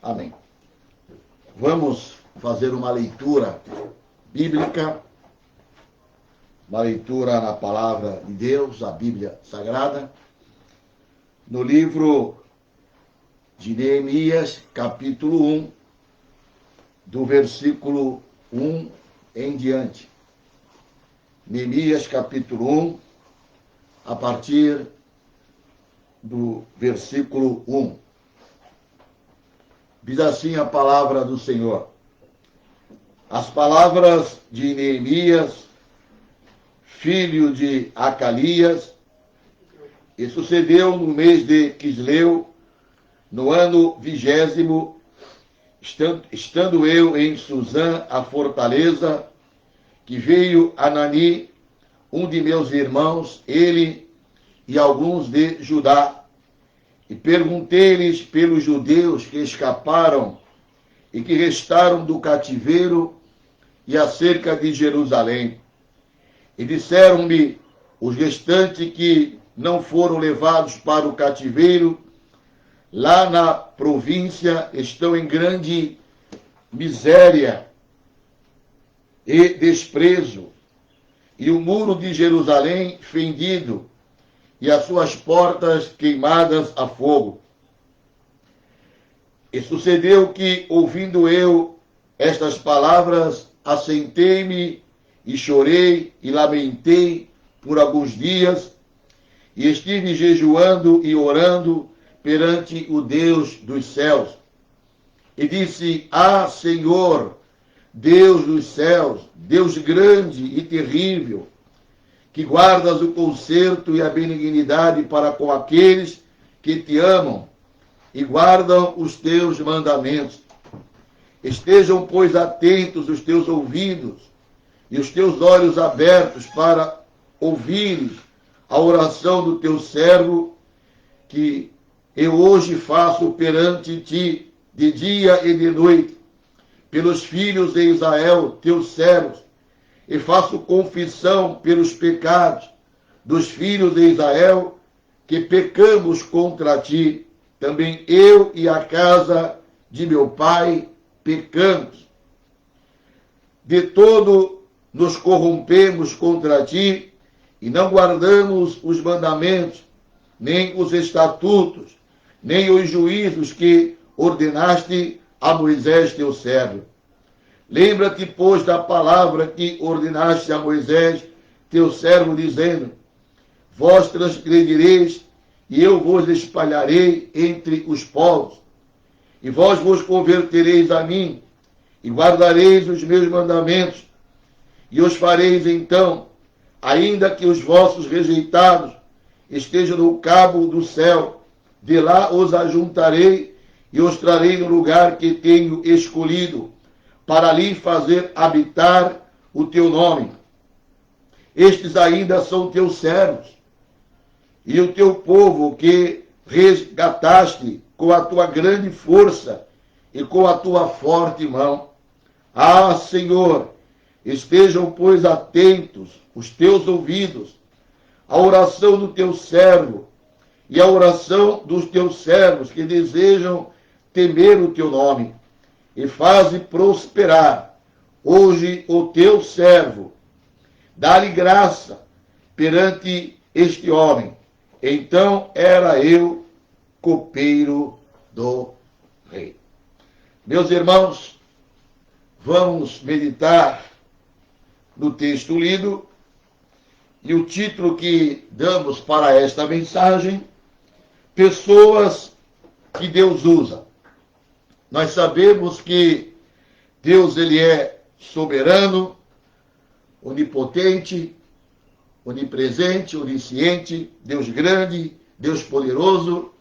Amém. Vamos fazer uma leitura bíblica, uma leitura na palavra de Deus, a Bíblia Sagrada, no livro de Neemias, capítulo 1, do versículo 1 em diante. Neemias, capítulo 1, a partir do versículo 1. Diz assim a palavra do Senhor. As palavras de Neemias, filho de Acalias, e sucedeu no mês de Quisleu, no ano 20º, estando eu em Suzã, a fortaleza, que veio Anani, um de meus irmãos, ele e alguns de Judá, e perguntei-lhes pelos judeus que escaparam e que restaram do cativeiro e acerca de Jerusalém. E disseram-me os restantes que não foram levados para o cativeiro, lá na província estão em grande miséria e desprezo, e o muro de Jerusalém fendido, e as suas portas queimadas a fogo. E sucedeu que, ouvindo eu estas palavras, assentei-me e chorei e lamentei por alguns dias, e estive jejuando e orando perante o Deus dos céus. E disse: Ah, Senhor, Deus dos céus, Deus grande e terrível, que guardas o conserto e a benignidade para com aqueles que te amam e guardam os teus mandamentos. Estejam, pois, atentos os teus ouvidos e os teus olhos abertos para ouvires a oração do teu servo, que eu hoje faço perante ti, de dia e de noite, pelos filhos de Israel, teus servos, e faço confissão pelos pecados dos filhos de Israel, que pecamos contra ti. Também eu e a casa de meu pai pecamos. De todo nos corrompemos contra ti, e não guardamos os mandamentos, nem os estatutos, nem os juízos que ordenaste a Moisés teu servo. Lembra-te, pois, da palavra que ordenaste a Moisés, teu servo, dizendo: Vós transgredireis, e eu vos espalharei entre os povos. E vós vos convertereis a mim, e guardareis os meus mandamentos, e os fareis então, ainda que os vossos rejeitados estejam no cabo do céu, de lá os ajuntarei, e os trarei no lugar que tenho escolhido, para ali fazer habitar o teu nome. Estes ainda são teus servos, e o teu povo que resgataste com a tua grande força e com a tua forte mão. Ah, Senhor, estejam, pois, atentos os teus ouvidos à oração do teu servo e à oração dos teus servos que desejam temer o teu nome. E faze prosperar hoje o teu servo. Dá-lhe graça perante este homem. Então era eu copeiro do rei. Meus irmãos, vamos meditar no texto lido, e o título que damos para esta mensagem: Pessoas que Deus usa. Nós sabemos que Deus, ele é soberano, onipotente, onipresente, onisciente, Deus grande, Deus poderoso.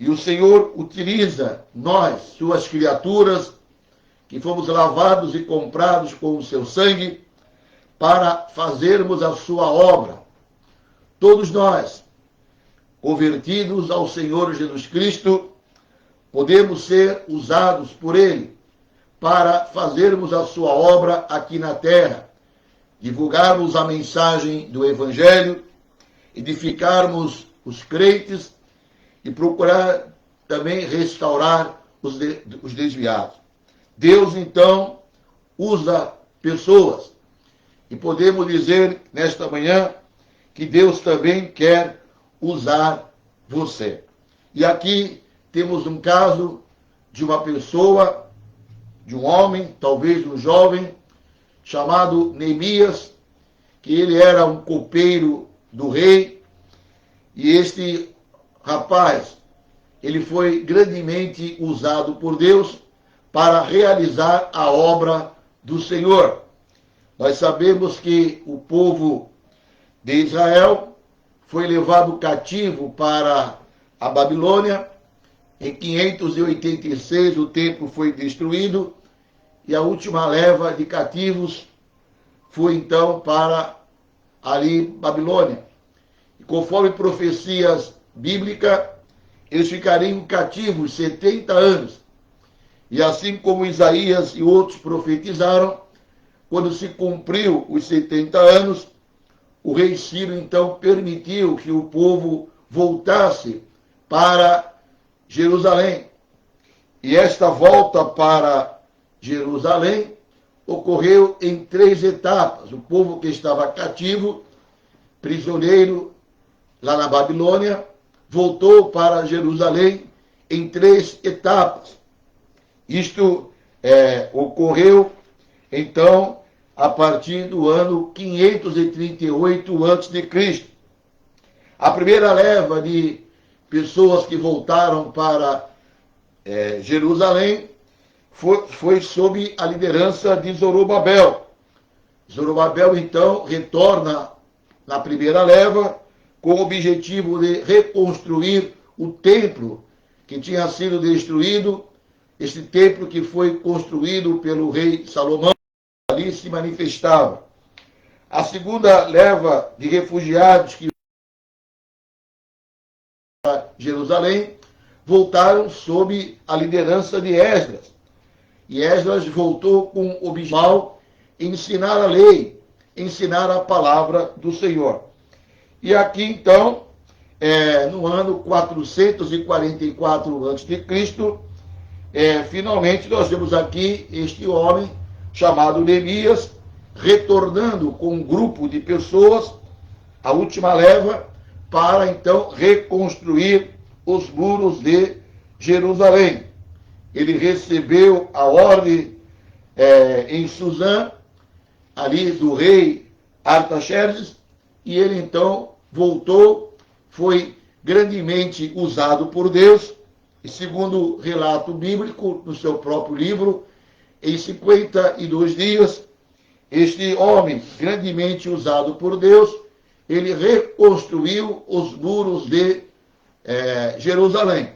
E o Senhor utiliza nós, suas criaturas, que fomos lavados e comprados com o seu sangue, para fazermos a sua obra. Todos nós, convertidos ao Senhor Jesus Cristo, podemos ser usados por Ele para fazermos a sua obra aqui na terra, divulgarmos a mensagem do Evangelho, edificarmos os crentes e procurar também restaurar os desviados. Deus, então, usa pessoas. E podemos dizer nesta manhã que Deus também quer usar você. E aqui temos um caso de uma pessoa, de um homem, talvez um jovem, chamado Neemias, que ele era um copeiro do rei, e este rapaz, ele foi grandemente usado por Deus para realizar a obra do Senhor. Nós sabemos que o povo de Israel foi levado cativo para a Babilônia. Em 586 o templo foi destruído e a última leva de cativos foi então para ali Babilônia. E conforme profecias bíblicas, eles ficariam cativos 70 anos. E assim como Isaías e outros profetizaram, quando se cumpriu os 70 anos, o rei Ciro então permitiu que o povo voltasse para Jerusalém. E esta volta para Jerusalém ocorreu em 3 etapas. O povo que estava cativo, prisioneiro lá na Babilônia, voltou para Jerusalém em 3 etapas. Isto ocorreu, então, a partir do ano 538 a.C. A primeira leva de pessoas que voltaram para Jerusalém foi sob a liderança de Zorobabel. Zorobabel, então, retorna na primeira leva com o objetivo de reconstruir o templo que tinha sido destruído, este templo que foi construído pelo rei Salomão, ali se manifestava. A segunda leva de refugiados que para Jerusalém voltaram sob a liderança de Esdras. E Esdras voltou com o objetivo de ensinar a lei, ensinar a palavra do Senhor. E aqui, então, no ano 444 a.C., finalmente nós vemos aqui este homem chamado Neemias, retornando com um grupo de pessoas, a última leva, para então reconstruir os muros de Jerusalém. Ele recebeu a ordem em Suzã, ali do rei Artaxerxes, e ele então voltou, foi grandemente usado por Deus, e segundo o relato bíblico, no seu próprio livro, em 52 dias, este homem, grandemente usado por Deus, ele reconstruiu os muros de Jerusalém.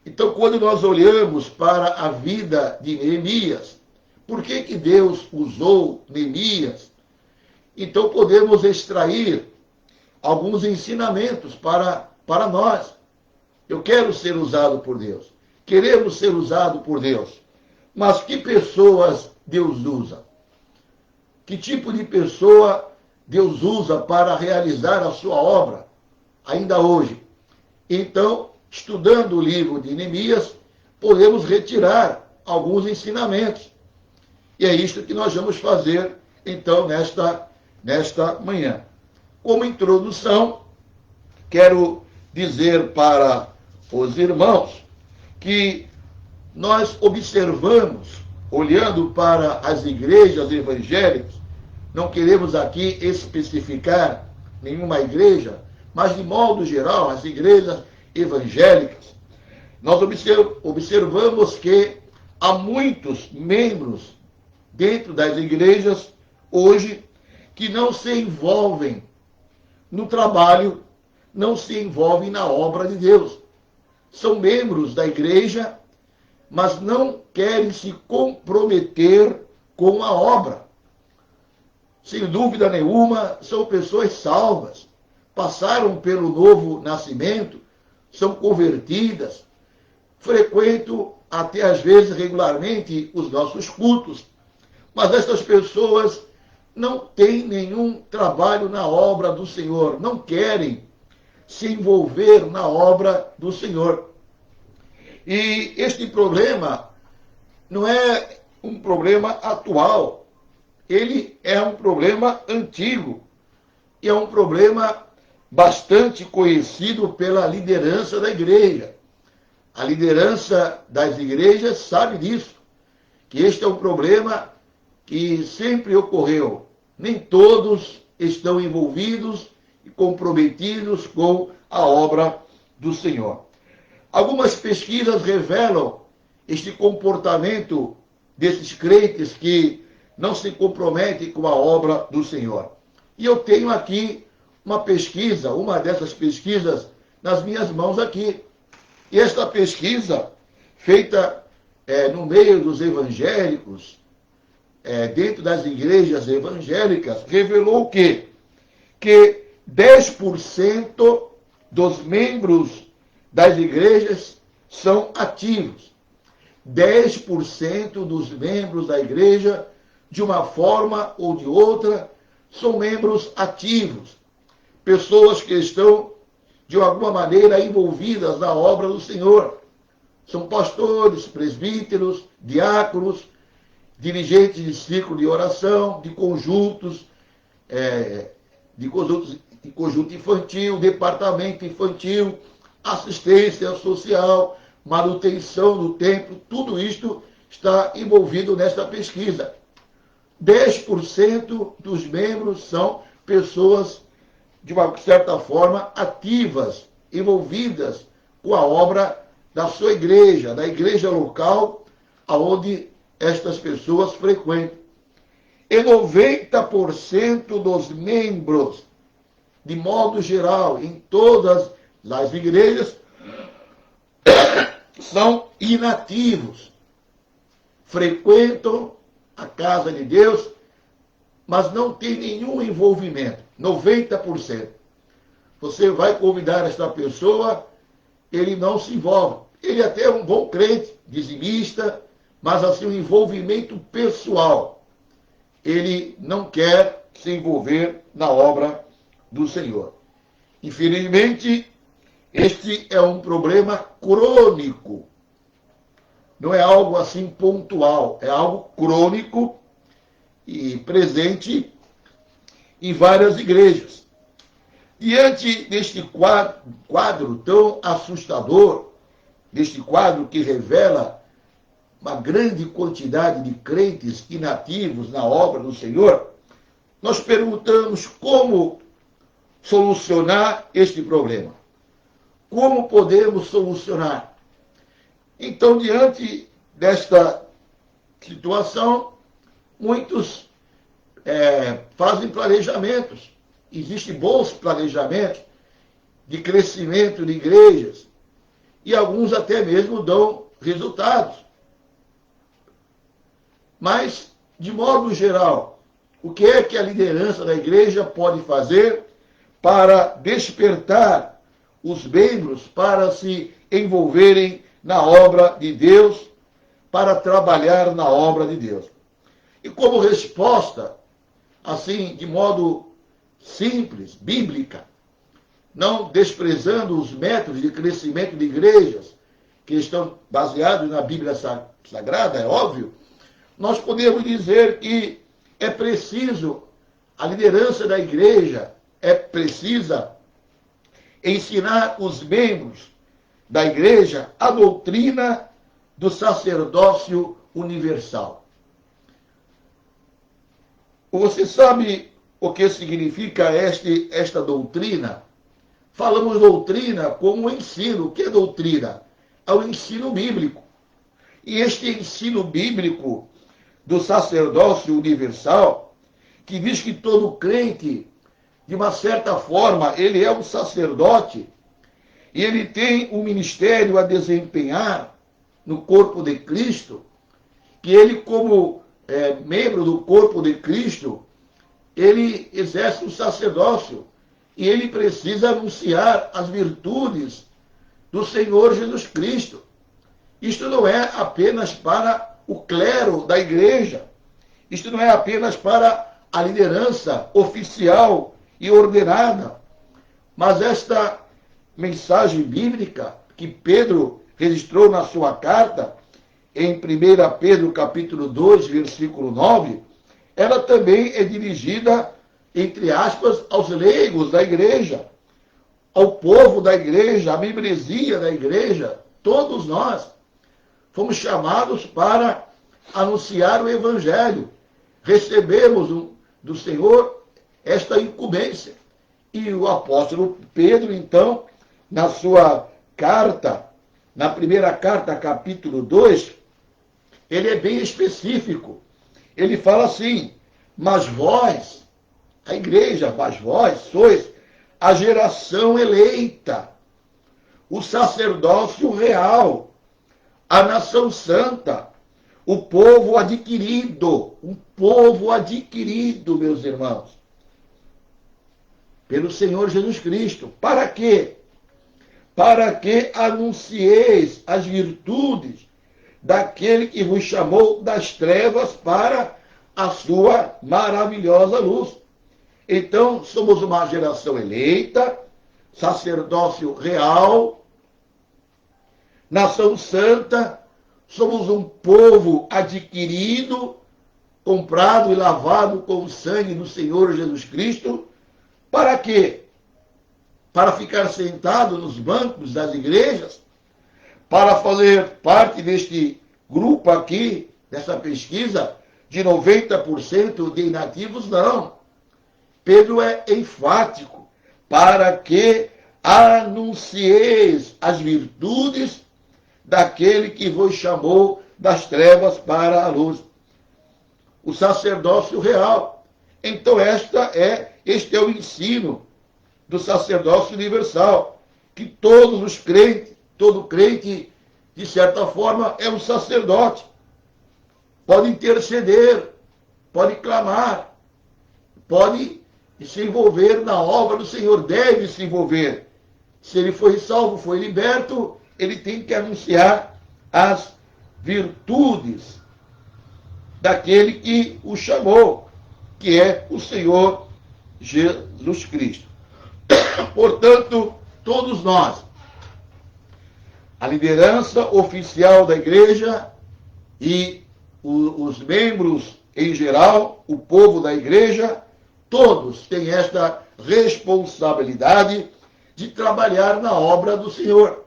Então, quando nós olhamos para a vida de Neemias, por que Deus usou Neemias? Então, podemos extrair alguns ensinamentos para nós. Eu quero ser usado por Deus. Queremos ser usado por Deus. Mas que pessoas Deus usa? Que tipo de pessoa Deus usa para realizar a sua obra, ainda hoje? Então, estudando o livro de Neemias, podemos retirar alguns ensinamentos. E é isto que nós vamos fazer, então, nesta manhã. Como introdução, quero dizer para os irmãos que nós observamos, olhando para as igrejas evangélicas, não queremos aqui especificar nenhuma igreja, mas de modo geral, as igrejas evangélicas, nós observamos que há muitos membros dentro das igrejas hoje que não se envolvem no trabalho, não se envolvem na obra de Deus. São membros da igreja, mas não querem se comprometer com a obra. Sem dúvida nenhuma, são pessoas salvas, passaram pelo novo nascimento, são convertidas, frequentam até às vezes regularmente os nossos cultos, mas estas pessoas não têm nenhum trabalho na obra do Senhor, não querem se envolver na obra do Senhor. E este problema não é um problema atual, ele é um problema antigo e é um problema bastante conhecido pela liderança da igreja. A liderança das igrejas sabe disso, que este é um problema que sempre ocorreu. Nem todos estão envolvidos e comprometidos com a obra do Senhor. Algumas pesquisas revelam este comportamento desses crentes que não se comprometem com a obra do Senhor. E eu tenho aqui uma pesquisa, uma dessas pesquisas nas minhas mãos aqui. E esta pesquisa, feita no meio dos evangélicos, dentro das igrejas evangélicas, revelou o quê? Que 10% dos membros das igrejas são ativos. 10% dos membros da igreja, de uma forma ou de outra, são membros ativos. Pessoas que estão, de alguma maneira, envolvidas na obra do Senhor. São pastores, presbíteros, diáconos, dirigentes de círculo de oração, de conjuntos, de conjunto infantil, departamento infantil, assistência social, manutenção do templo, tudo isto está envolvido nesta pesquisa. 10% dos membros são pessoas, de uma certa forma, ativas, envolvidas com a obra da sua igreja, da igreja local, aonde estas pessoas frequentam. E 90% dos membros, de modo geral, em todas as igrejas, são inativos. Frequentam a casa de Deus, mas não tem nenhum envolvimento. 90%. Você vai convidar esta pessoa, ele não se envolve. Ele até é um bom crente, dizimista, mas assim, o envolvimento pessoal. Ele não quer se envolver na obra do Senhor. Infelizmente, este é um problema crônico. Não é algo assim pontual, é algo crônico e presente em várias igrejas. Diante deste quadro tão assustador, deste quadro que revela uma grande quantidade de crentes inativos na obra do Senhor, nós perguntamos como solucionar este problema. Como podemos solucionar? Então, diante desta situação, muitos fazem planejamentos. Existem bons planejamentos de crescimento de igrejas e alguns até mesmo dão resultados. Mas, de modo geral, o que é que a liderança da igreja pode fazer para despertar os membros para se envolverem na obra de Deus, para trabalhar na obra de Deus? E como resposta, assim, de modo simples, bíblica, não desprezando os métodos de crescimento de igrejas, que estão baseados na Bíblia Sagrada, é óbvio, nós podemos dizer que é preciso, a liderança da igreja precisa ensinar os membros da igreja a doutrina do sacerdócio universal. Você sabe o que significa esta doutrina? Falamos doutrina como ensino. O que é doutrina? É o ensino bíblico. E este ensino bíblico do sacerdócio universal, que diz que todo crente, de uma certa forma, ele é um sacerdote, e ele tem um ministério a desempenhar no corpo de Cristo, que ele, como membro do corpo de Cristo, ele exerce o sacerdócio, e ele precisa anunciar as virtudes do Senhor Jesus Cristo. Isto não é apenas para o clero da igreja, isto não é apenas para a liderança oficial e ordenada, mas esta mensagem bíblica que Pedro registrou na sua carta, em 1 Pedro capítulo 2, versículo 9, ela também é dirigida, entre aspas, aos leigos da igreja, ao povo da igreja, à membresia da igreja. Todos nós fomos chamados para anunciar o evangelho. Recebemos do Senhor esta incumbência. E o apóstolo Pedro, então, na sua carta, na primeira carta, capítulo 2, ele é bem específico. Ele fala assim: mas vós, a igreja, mas vós sois a geração eleita, o sacerdócio real, a nação santa, o povo adquirido, meus irmãos, pelo Senhor Jesus Cristo. Para quê? Para que anuncieis as virtudes daquele que vos chamou das trevas para a sua maravilhosa luz. Então, somos uma geração eleita, sacerdócio real, nação santa, somos um povo adquirido, comprado e lavado com o sangue do Senhor Jesus Cristo. Para quê? Para ficar sentado nos bancos das igrejas? Para fazer parte deste grupo aqui, dessa pesquisa, de 90% de inativos? Não. Pedro é enfático, para que anuncieis as virtudes daquele que vos chamou das trevas para a luz. O sacerdócio real. Então este é o ensino do sacerdócio universal, que todos os crentes, todo crente, de certa forma, é um sacerdote. Pode interceder, pode clamar, pode se envolver na obra do Senhor, deve se envolver. Se ele foi salvo, foi liberto, ele tem que anunciar as virtudes daquele que o chamou, que é o Senhor Jesus Cristo. Portanto, todos nós, a liderança oficial da igreja e os membros em geral, o povo da igreja, todos têm esta responsabilidade de trabalhar na obra do Senhor.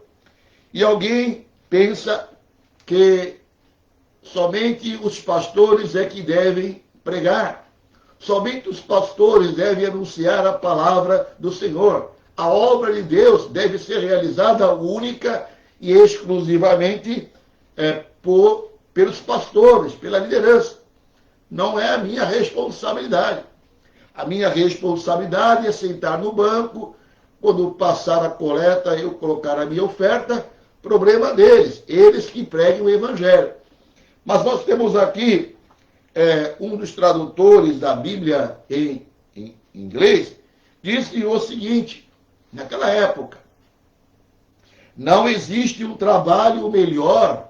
E alguém pensa que somente os pastores é que devem pregar. Somente os pastores devem anunciar a palavra do Senhor. A obra de Deus deve ser realizada única e exclusivamente pelos pastores, pela liderança. Não é a minha responsabilidade. A minha responsabilidade é sentar no banco, quando passar a coleta, eu colocar a minha oferta, problema deles, eles que preguem o evangelho. Mas nós temos aqui um dos tradutores da Bíblia em inglês, disse o seguinte, naquela época: não existe um trabalho melhor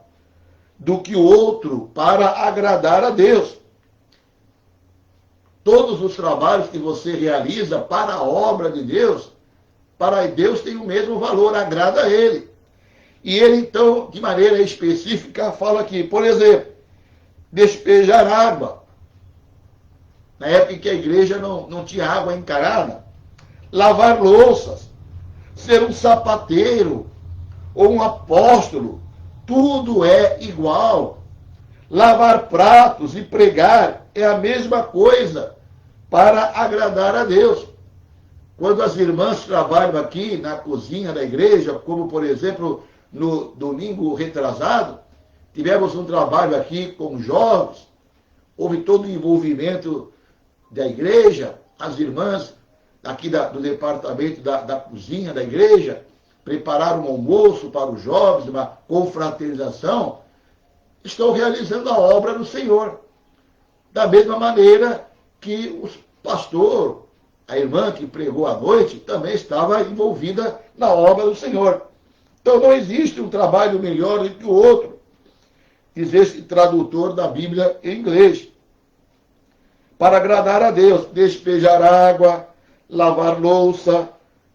do que o outro para agradar a Deus. Todos os trabalhos que você realiza para a obra de Deus, para Deus tem o mesmo valor, agrada a Ele. E ele, então, de maneira específica, fala aqui, por exemplo, despejar água. Na época em que a igreja não tinha água encanada. Lavar louças, ser um sapateiro ou um apóstolo, tudo é igual. Lavar pratos e pregar é a mesma coisa para agradar a Deus. Quando as irmãs trabalham aqui na cozinha da igreja, como por exemplo no domingo retrasado, tivemos um trabalho aqui com jovens, houve todo o envolvimento da igreja, as irmãs aqui do departamento da cozinha da igreja prepararam um almoço para os jovens, uma confraternização, estão realizando a obra do Senhor. Da mesma maneira que o pastor, a irmã que pregou à noite, também estava envolvida na obra do Senhor. Então não existe um trabalho melhor do que o outro, diz esse tradutor da Bíblia em inglês. Para agradar a Deus, despejar água, lavar louça,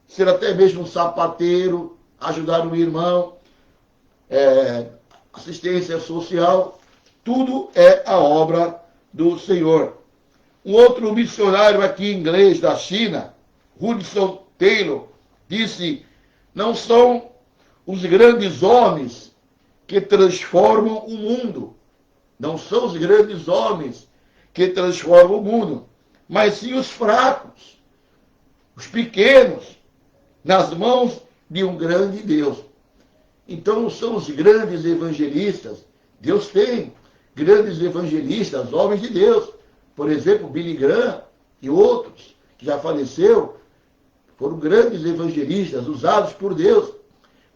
ser até mesmo um sapateiro, ajudar um irmão. assistência social, tudo é a obra do Senhor. Um outro missionário aqui inglês da China, Hudson Taylor, disse: não são os grandes homens que transformam o mundo, não são os grandes homens que transformam o mundo, mas sim os fracos, os pequenos, nas mãos de um grande Deus. Então não são os grandes evangelistas. Deus tem grandes evangelistas, homens de Deus. Por exemplo, Billy Graham e outros que já faleceu, foram grandes evangelistas, usados por Deus.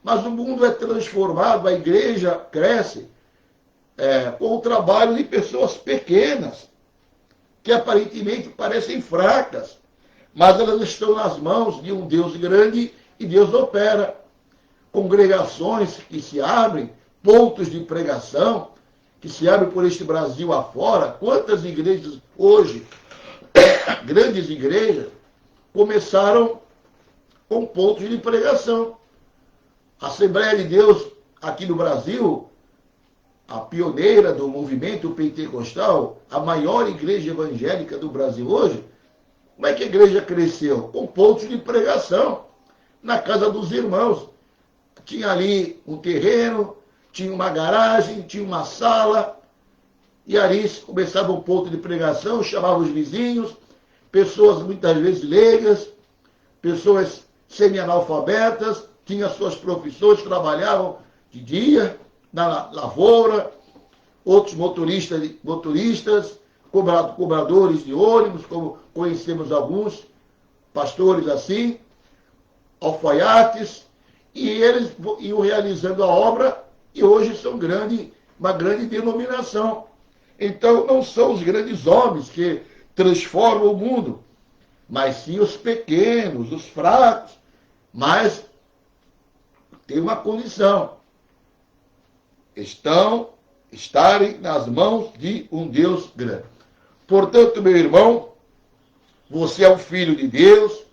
Mas o mundo é transformado, a igreja cresce com o trabalho de pessoas pequenas, que aparentemente parecem fracas, mas elas estão nas mãos de um Deus grande e Deus opera. Congregações que se abrem, pontos de pregação que se abrem por este Brasil afora. Quantas igrejas hoje, grandes igrejas, começaram com pontos de pregação. A Assembleia de Deus aqui no Brasil, a pioneira do movimento pentecostal, a maior igreja evangélica do Brasil hoje, como é que a igreja cresceu? Com pontos de pregação na casa dos irmãos. Tinha ali um terreno, tinha uma garagem, tinha uma sala, e ali começava um ponto de pregação, chamava os vizinhos, pessoas muitas vezes leigas, pessoas semi-analfabetas, tinham suas profissões, trabalhavam de dia na lavoura, outros motoristas, cobradores de ônibus, como conhecemos alguns, pastores assim, alfaiates, e eles iam realizando a obra e hoje são uma grande denominação. Então não são os grandes homens que transformam o mundo, mas sim os pequenos, os fracos. Mas tem uma condição: estarem nas mãos de um Deus grande. Portanto, meu irmão, você é um filho de Deus,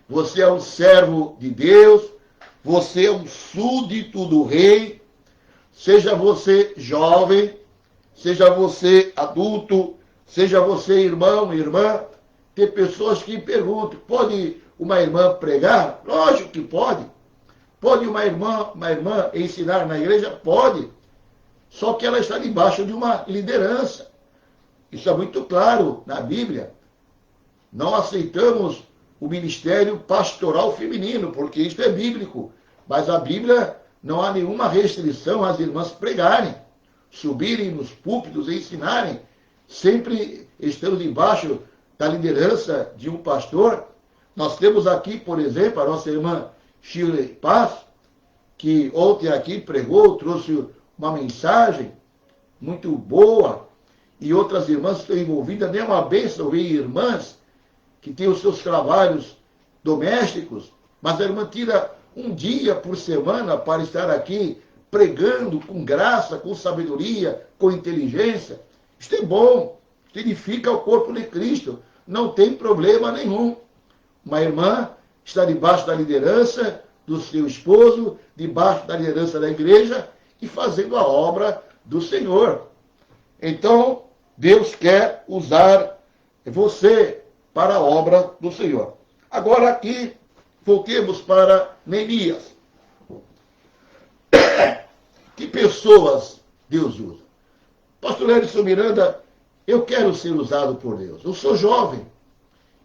você é um servo de Deus, você é um súdito do rei, seja você jovem, seja você adulto, seja você irmão, irmã. Tem pessoas que perguntam: pode uma irmã pregar? Lógico que pode. Pode uma irmã ensinar na igreja? Pode. Só que ela está debaixo de uma liderança. Isso é muito claro na Bíblia. Não aceitamos o ministério pastoral feminino, porque isso é bíblico. Mas a Bíblia não há nenhuma restrição às irmãs pregarem, subirem nos púlpitos e ensinarem. Sempre estamos debaixo da liderança de um pastor. Nós temos aqui, por exemplo, a nossa irmã Shirley Paz, que ontem aqui pregou, trouxe uma mensagem muito boa, e outras irmãs estão envolvidas. Nem uma bênção ver irmãs que têm os seus trabalhos domésticos, mas a irmã tira um dia por semana para estar aqui pregando com graça, com sabedoria, com inteligência. Isto é bom, isto edifica o corpo de Cristo, não tem problema nenhum. Uma irmã está debaixo da liderança do seu esposo, debaixo da liderança da igreja e fazendo a obra do Senhor. Então, Deus quer usar você para a obra do Senhor. Agora aqui, voltemos para Neemias. Que pessoas Deus usa? Pastor Edson Miranda, eu quero ser usado por Deus. Eu sou jovem.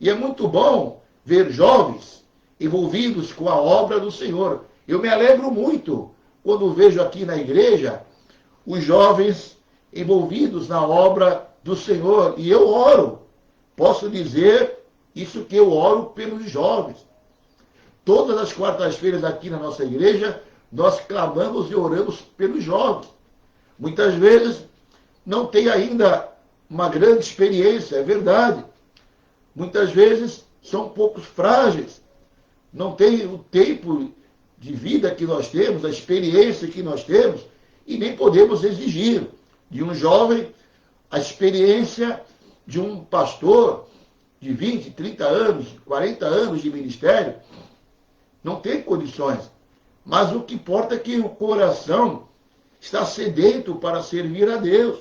E é muito bom ver jovens envolvidos com a obra do Senhor. Eu me alegro muito quando vejo aqui na igreja os jovens envolvidos na obra do Senhor. E eu oro. Posso dizer isso, que eu oro pelos jovens. Todas as quartas-feiras aqui na nossa igreja, nós clamamos e oramos pelos jovens. Muitas vezes não tem ainda uma grande experiência, é verdade. Muitas vezes são um pouco frágeis. Não tem o tempo de vida que nós temos, a experiência que nós temos, e nem podemos exigir de um jovem a experiência de um pastor de 20, 30 anos, 40 anos de ministério. Não tem condições. Mas o que importa é que o coração está sedento para servir a Deus.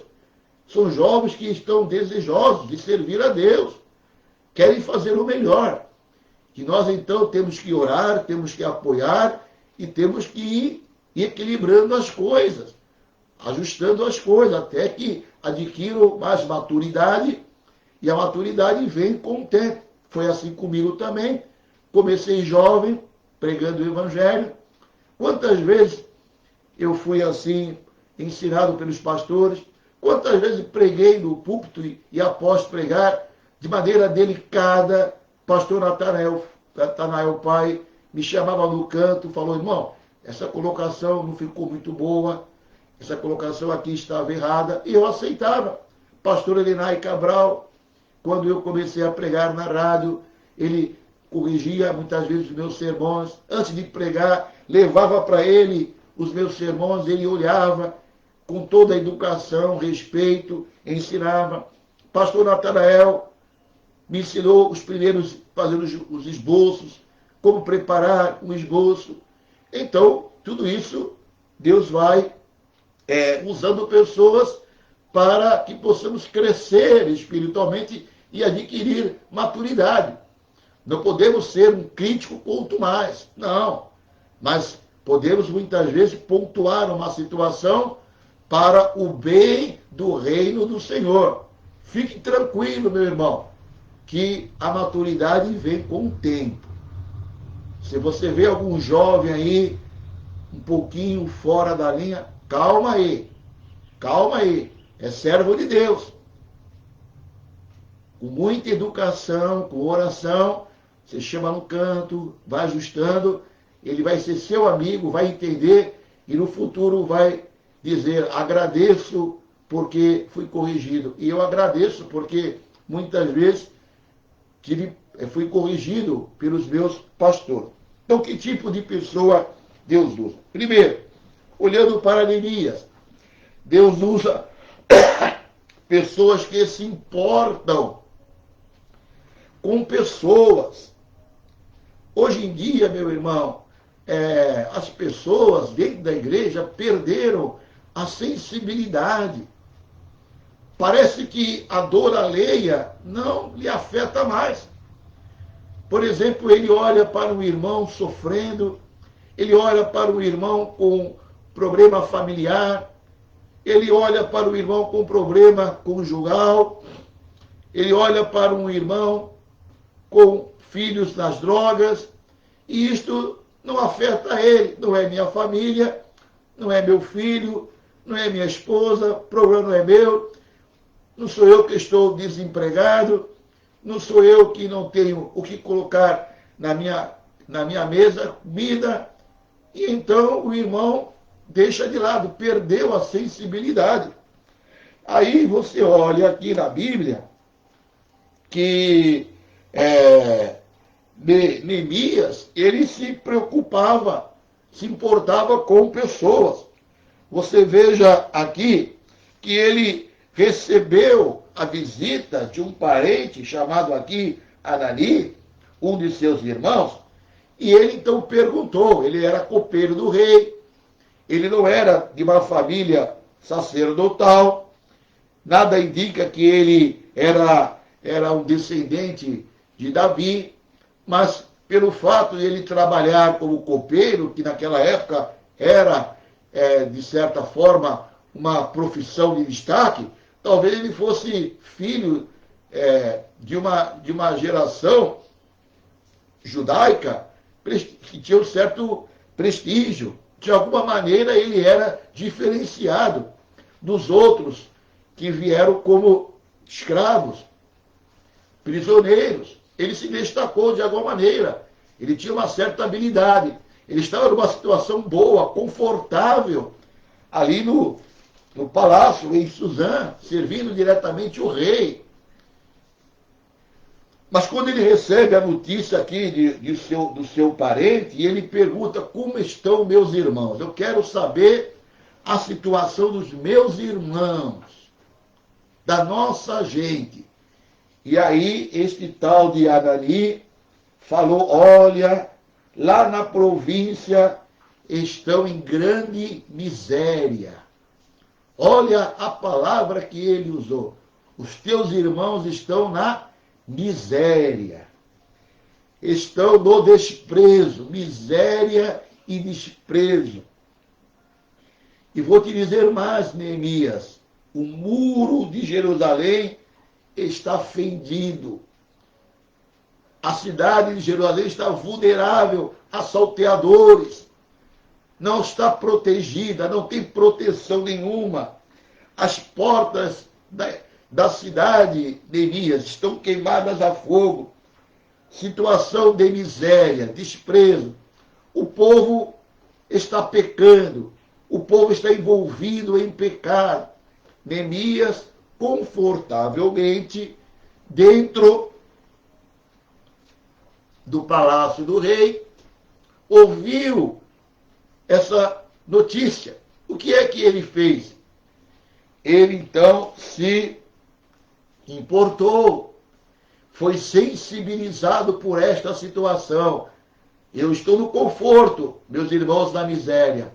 São jovens que estão desejosos de servir a Deus, querem fazer o melhor. Que nós então temos que orar, temos que apoiar e temos que ir equilibrando as coisas, ajustando as coisas, até que adquiram mais maturidade, e a maturidade vem com o tempo. Foi assim comigo também. Comecei jovem, pregando o Evangelho. Quantas vezes eu fui assim, ensinado pelos pastores, quantas vezes preguei no púlpito e após pregar, de maneira delicada, pastor Natanael Pai me chamava no canto, falou, irmão, essa colocação não ficou muito boa, essa colocação aqui estava errada, e eu aceitava. Pastor Elinai Cabral, quando eu comecei a pregar na rádio, ele corrigia muitas vezes os meus sermões. Antes de pregar, levava para ele os meus sermões, ele olhava com toda a educação, respeito, ensinava. Pastor Natanael me ensinou os primeiros, fazendo os esboços, como preparar um esboço. Então, tudo isso, Deus vai usando pessoas para que possamos crescer espiritualmente e adquirir maturidade. Não podemos ser um crítico quanto mais, não. Mas podemos muitas vezes pontuar uma situação para o bem do reino do Senhor. Fique tranquilo, meu irmão, que a maturidade vem com o tempo. Se você vê algum jovem aí um pouquinho fora da linha, calma aí, é servo de Deus. Com muita educação, com oração, você chama no canto, vai ajustando, ele vai ser seu amigo, vai entender e no futuro vai dizer, agradeço porque fui corrigido. E eu agradeço porque muitas vezes fui corrigido pelos meus pastores. Então, que tipo de pessoa Deus usa? Primeiro, olhando para Neemias, Deus usa pessoas que se importam com pessoas. Hoje em dia, meu irmão, as pessoas dentro da igreja perderam a sensibilidade. Parece que a dor alheia não lhe afeta mais. Por exemplo, ele olha para um irmão sofrendo, ele olha para um irmão com problema familiar, ele olha para o irmão com problema conjugal, ele olha para um irmão com filhos nas drogas, e isto não afeta ele, não é minha família, não é meu filho, não é minha esposa, o problema não é meu, não sou eu que estou desempregado, não sou eu que não tenho o que colocar na minha mesa, comida, e então o irmão deixa de lado, perdeu a sensibilidade. Aí você olha aqui na Bíblia que Neemias, ele se preocupava, se importava com pessoas. Você veja aqui que ele recebeu a visita de um parente chamado aqui Anani, um de seus irmãos, e ele então perguntou, ele era copeiro do rei, ele não era de uma família sacerdotal, nada indica que ele era um descendente de Davi, mas pelo fato de ele trabalhar como copeiro, que naquela época era, de certa forma, uma profissão de destaque, talvez ele fosse filho de uma geração judaica que tinha um certo prestígio. De alguma maneira ele era diferenciado dos outros que vieram como escravos, prisioneiros. Ele se destacou de alguma maneira. Ele tinha uma certa habilidade. Ele estava numa situação boa, confortável, ali no palácio, em Suzã, servindo diretamente o rei. Mas quando ele recebe a notícia aqui do seu parente, e ele pergunta, como estão meus irmãos? Eu quero saber a situação dos meus irmãos, da nossa gente. E aí, este tal de Anani falou, olha, lá na província estão em grande miséria. Olha a palavra que ele usou. Os teus irmãos estão na miséria. Estão no desprezo. Miséria e desprezo. E vou te dizer mais, Neemias. O muro de Jerusalém está fendido. A cidade de Jerusalém está vulnerável a salteadores. Não está protegida, não tem proteção nenhuma. As portas da cidade, Neemias, estão queimadas a fogo. Situação de miséria, desprezo. O povo está pecando. O povo está envolvido em pecado. Neemias, confortavelmente, dentro do palácio do rei, ouviu essa notícia. O que é que ele fez? Ele então se importou, foi sensibilizado por esta situação. Eu estou no conforto, meus irmãos, na miséria.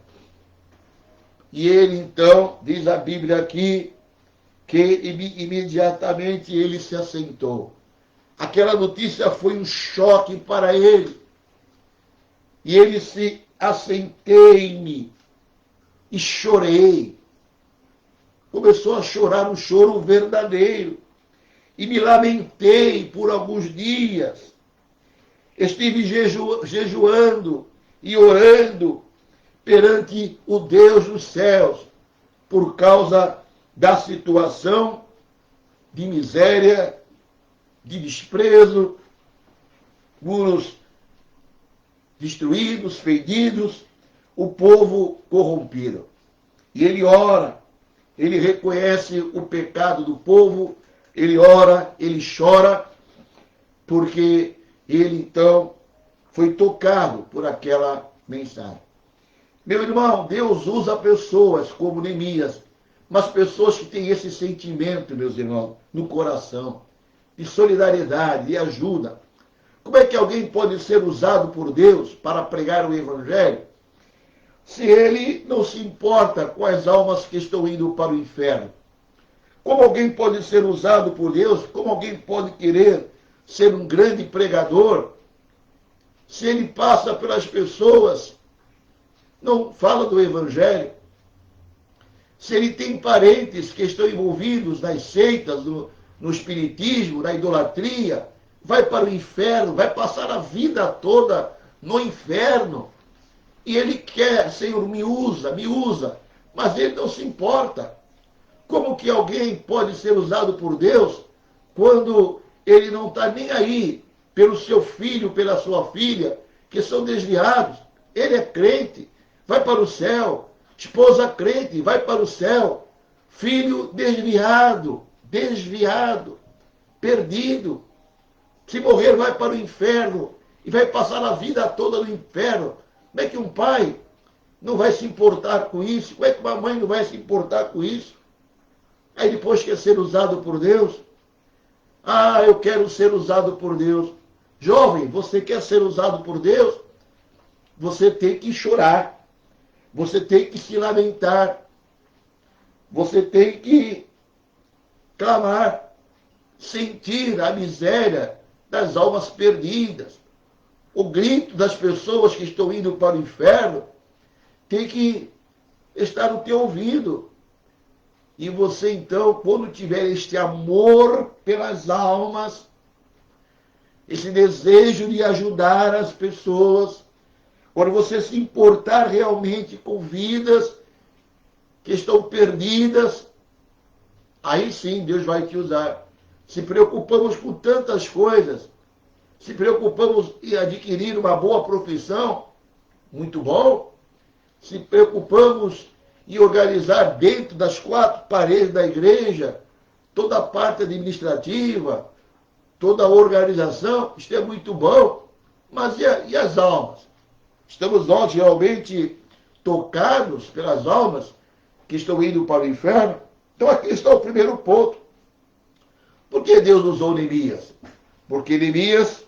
E ele então, diz a Bíblia aqui, que imediatamente ele se assentou. Aquela notícia foi um choque para ele. E ele se assentei-me e chorei. Começou a chorar um choro verdadeiro. E me lamentei por alguns dias. Estive jejuando e orando perante o Deus dos céus por causa da situação de miséria, de desprezo, muros destruídos, feridos, o povo corrompido. E ele ora, ele reconhece o pecado do povo, ele ora, ele chora, porque ele então foi tocado por aquela mensagem. Meu irmão, Deus usa pessoas como Neemias, mas pessoas que têm esse sentimento, meus irmãos, no coração, de solidariedade, de ajuda. Como é que alguém pode ser usado por Deus para pregar o Evangelho se ele não se importa com as almas que estão indo para o inferno? Como alguém pode ser usado por Deus? Como alguém pode querer ser um grande pregador se ele passa pelas pessoas, não fala do Evangelho? Se ele tem parentes que estão envolvidos nas seitas, no espiritismo, na idolatria, vai para o inferno, vai passar a vida toda no inferno. E ele quer, Senhor, me usa, mas ele não se importa. Como que alguém pode ser usado por Deus quando ele não está nem aí pelo seu filho, pela sua filha, que são desviados? Ele é crente, vai para o céu. Esposa crente, vai para o céu. Filho desviado, perdido. Se morrer, vai para o inferno e vai passar a vida toda no inferno. Como é que um pai não vai se importar com isso? Como é que uma mãe não vai se importar com isso? Aí depois quer ser usado por Deus? Ah, eu quero ser usado por Deus. Jovem, você quer ser usado por Deus? Você tem que chorar. Você tem que se lamentar. Você tem que clamar. Sentir a miséria das almas perdidas. O grito das pessoas que estão indo para o inferno tem que estar no teu ouvido. E você, então, quando tiver este amor pelas almas, esse desejo de ajudar as pessoas, quando você se importar realmente com vidas que estão perdidas, aí sim Deus vai te usar. Se preocupamos com tantas coisas, se preocupamos em adquirir uma boa profissão, muito bom. Se preocupamos em organizar dentro das 4 paredes da igreja toda a parte administrativa, toda a organização, isto é muito bom. Mas e as almas? Estamos nós realmente tocados pelas almas que estão indo para o inferno? Então aqui está o primeiro ponto. Por que Deus usou Neemias? Porque Neemias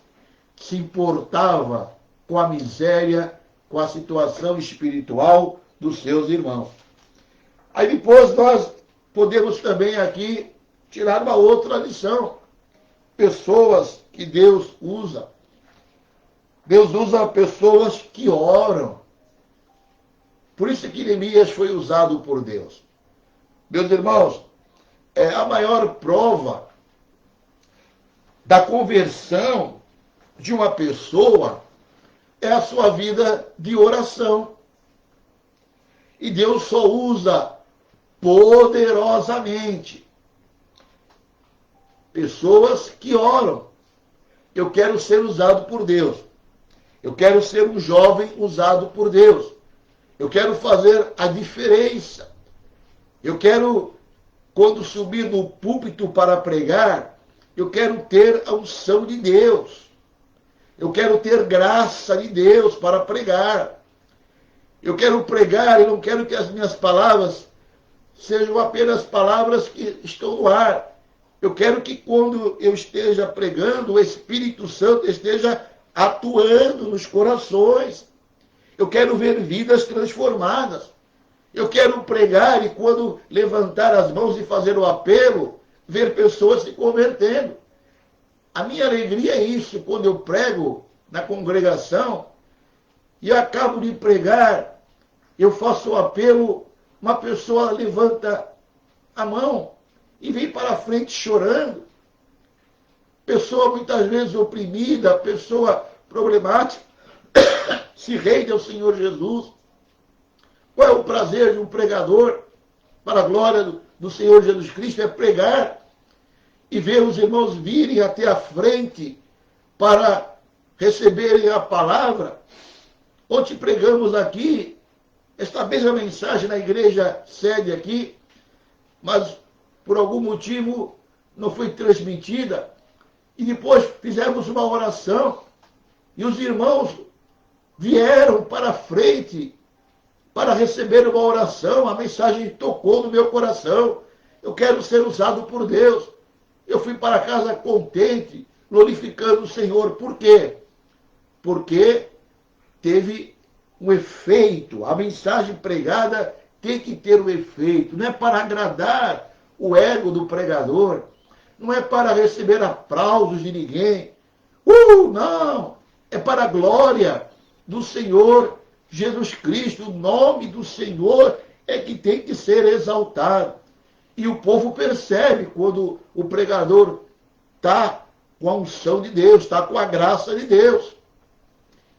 se importava com a miséria, com a situação espiritual dos seus irmãos. Aí depois nós podemos também aqui tirar uma outra lição. Pessoas que Deus usa. Deus usa pessoas que oram. Por isso que Neemias foi usado por Deus. Meus irmãos, a maior prova da conversão de uma pessoa é a sua vida de oração. E Deus só usa poderosamente pessoas que oram. Eu quero ser usado por Deus. Eu quero ser um jovem usado por Deus. Eu quero fazer a diferença. Eu quero, quando subir no púlpito para pregar, eu quero ter a unção de Deus. Eu quero ter graça de Deus para pregar. Eu quero pregar, eu não quero que as minhas palavras sejam apenas palavras que estão no ar. Eu quero que quando eu esteja pregando, o Espírito Santo esteja atuando nos corações. Eu quero ver vidas transformadas. Eu quero pregar e quando levantar as mãos e fazer o apelo, ver pessoas se convertendo. A minha alegria é isso, quando eu prego na congregação e acabo de pregar, eu faço o apelo, uma pessoa levanta a mão e vem para a frente chorando. Pessoa muitas vezes oprimida, pessoa problemática, se rende ao Senhor Jesus. Qual é o prazer de um pregador? Para a glória do Senhor Jesus Cristo é pregar e ver os irmãos virem até a frente para receberem a palavra. Ontem pregamos aqui, esta mesma mensagem na igreja sede aqui, mas por algum motivo não foi transmitida. E depois fizemos uma oração e os irmãos vieram para a frente para receber uma oração. A mensagem tocou no meu coração. Eu quero ser usado por Deus. Eu fui para casa contente, glorificando o Senhor. Por quê? Porque teve um efeito. A mensagem pregada tem que ter um efeito. Não é para agradar o ego do pregador. Não é para receber aplausos de ninguém. Não! É para a glória do Senhor Jesus Cristo. O nome do Senhor é que tem que ser exaltado. E o povo percebe quando o pregador está com a unção de Deus, está com a graça de Deus.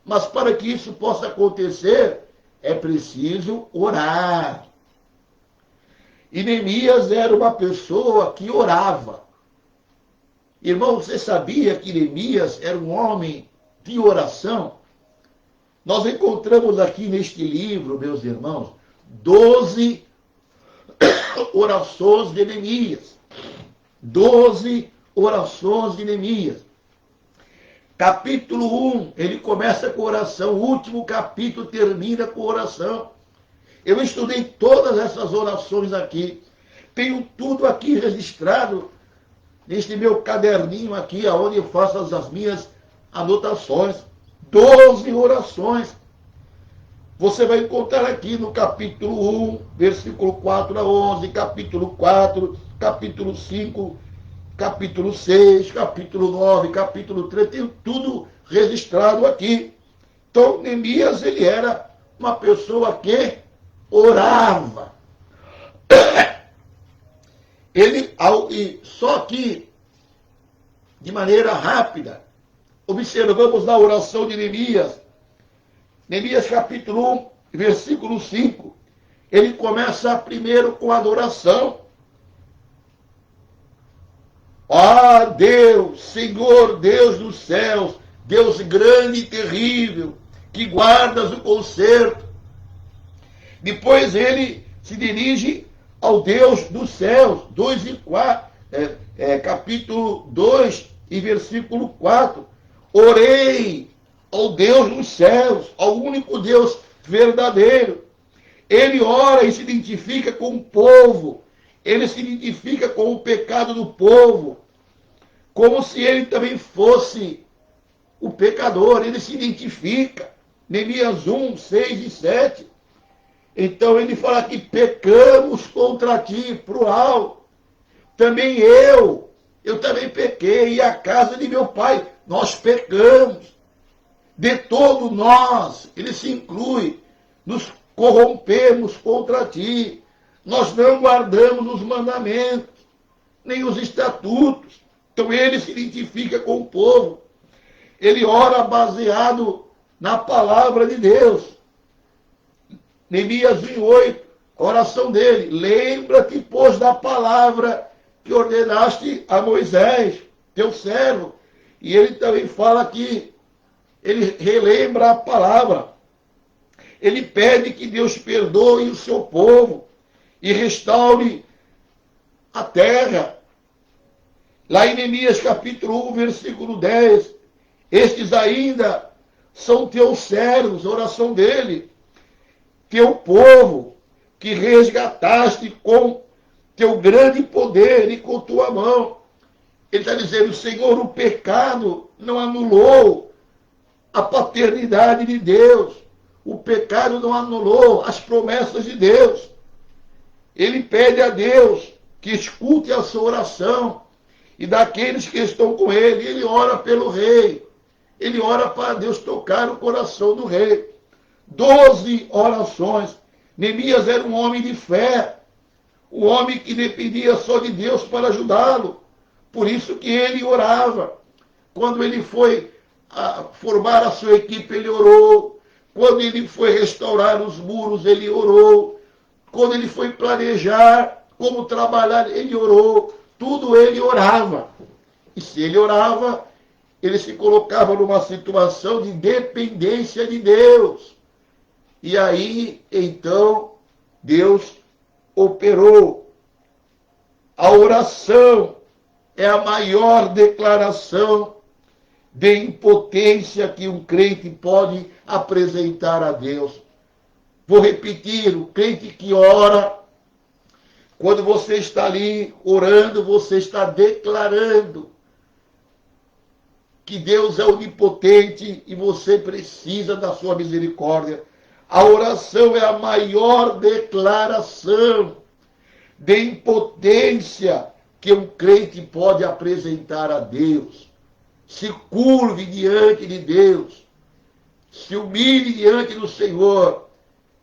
Mas para que isso possa acontecer, é preciso orar. E Neemias era uma pessoa que orava. Irmão, você sabia que Neemias era um homem de oração? Nós encontramos aqui neste livro, meus irmãos, 12 orações de Neemias. 12 orações de Neemias. Capítulo 1, ele começa com oração. O último capítulo termina com oração. Eu estudei todas essas orações aqui. Tenho tudo aqui registrado neste meu caderninho aqui, onde eu faço as minhas anotações. 12 orações. Você vai encontrar aqui no capítulo 1, versículo 4 a 11, capítulo 4, capítulo 5, capítulo 6, capítulo 9, capítulo 3, tem tudo registrado aqui. Então, Neemias, ele era uma pessoa que orava. Só que, de maneira rápida, observamos na oração de Neemias. Neemias capítulo 1, versículo 5. Ele começa primeiro com adoração. Ó Deus, Senhor, Deus dos céus, Deus grande e terrível, que guardas o conserto. Depois ele se dirige ao Deus dos céus, 2 e 4, capítulo 2 e versículo 4. Orei ao Deus dos céus, ao único Deus verdadeiro. Ele ora e se identifica com o povo. Ele se identifica com o pecado do povo. Como se ele também fosse o pecador. Ele se identifica. Neemias 1, 6 e 7. Então ele fala que pecamos contra ti, plural. Também eu também pequei, e a casa de meu pai, nós pecamos. De todo nós, ele se inclui, nos corrompemos contra ti. Nós não guardamos os mandamentos, nem os estatutos. Então ele se identifica com o povo. Ele ora baseado na palavra de Deus. Neemias 1:8, a oração dele. Lembra-te, pois, da palavra que ordenaste a Moisés, teu servo. E ele também fala que ele relembra a palavra. Ele pede que Deus perdoe o seu povo e restaure a terra. Lá em Neemias capítulo 1, versículo 10, estes ainda são teus servos, oração dele, teu povo, que resgataste com teu grande poder e com tua mão. Ele está dizendo, Senhor, o pecado não anulou a paternidade de Deus. O pecado não anulou as promessas de Deus. Ele pede a Deus que escute a sua oração e daqueles que estão com ele. Ele ora pelo rei. Ele ora para Deus tocar o coração do rei. 12 orações. Neemias era um homem de fé. Um homem que dependia só de Deus para ajudá-lo. Por isso que ele orava. Quando ele foi formar a sua equipe, ele orou. Quando ele foi restaurar os muros, ele orou. Quando ele foi planejar como trabalhar, ele orou. Tudo ele orava. E se ele orava, ele se colocava numa situação de dependência de Deus. E aí, então, Deus operou. A oração é a maior declaração de impotência que um crente pode apresentar a Deus. Vou repetir, o crente que ora, quando você está ali orando, você está declarando que Deus é onipotente e você precisa da sua misericórdia. A oração é a maior declaração de impotência que um crente pode apresentar a Deus. Se curve diante de Deus, se humilhe diante do Senhor,